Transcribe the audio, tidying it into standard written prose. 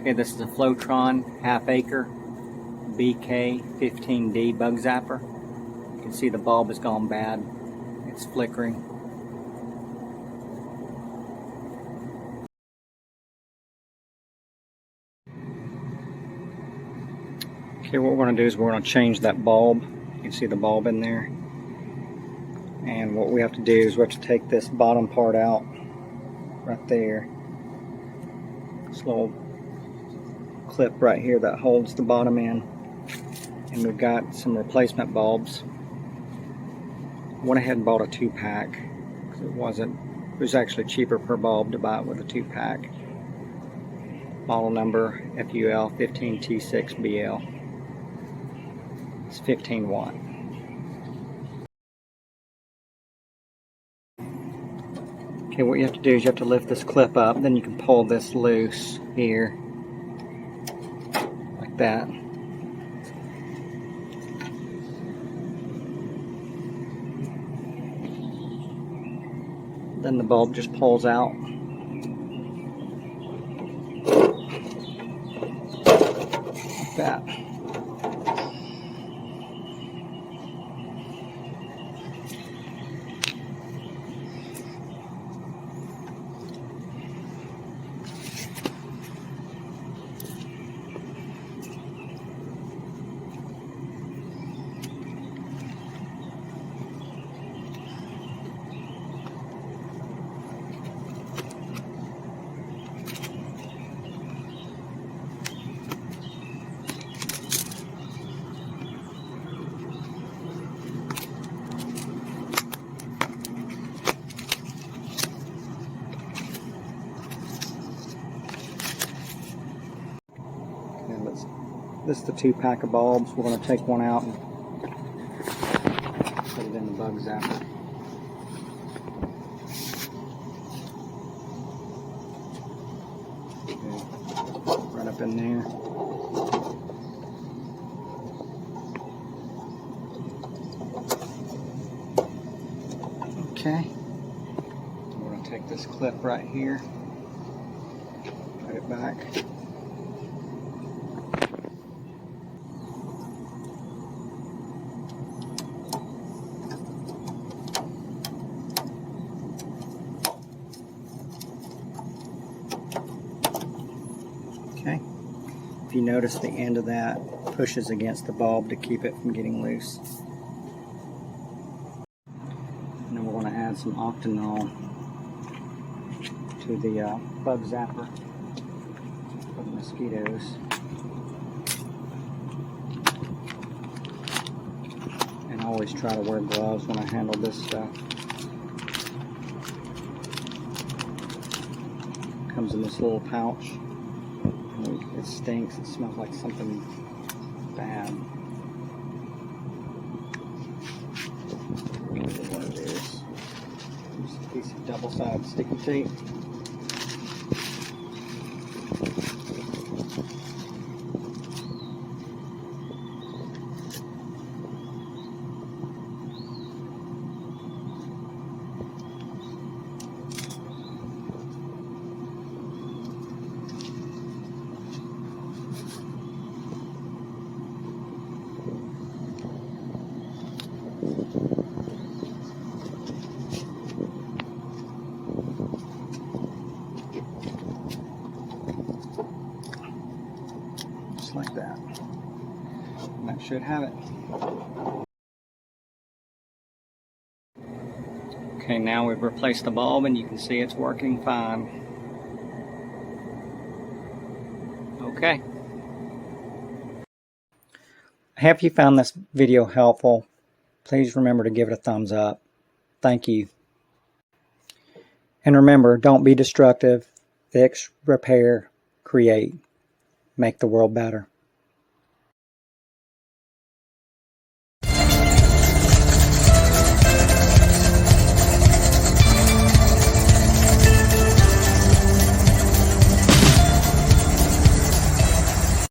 Okay, this is a Flowtron half acre BK15D bug zapper. You can see the bulb has gone bad. It's flickering. Okay, what we're going to do is we're going to change that bulb. You can see the bulb in there. And what we have to do is we have to take this bottom part out right there. This little clip right here that holds the bottom in. And we've got some replacement bulbs. I went ahead and bought a 2-pack because it was actually cheaper per bulb to buy it with a 2-pack. Model number FUL 15T6BL. It's 15 watt. Okay, what you have to do is you have to lift this clip up, then you can pull this loose here, like that. Then the bulb just pulls out. Like that. This is the 2-pack of bulbs. We're going to take one out and put it in the bug zapper. Okay. Right up in there. Okay. We're going to take this clip right here, put it back. Okay. If you notice, the end of that pushes against the bulb to keep it from getting loose. And then we're going to add some octanol to the bug zapper for the mosquitoes. And I always try to wear gloves when I handle this stuff. It comes in this little pouch. It stinks. It smells like something bad. What it is. Just a piece of double-sided sticky tape. Just like that. And that should have it. Okay, now we've replaced the bulb and you can see it's working fine. Okay. I hope you found this video helpful. Please remember to give it a thumbs up. Thank you. And remember, don't be destructive. Fix, repair, create. Make the world better.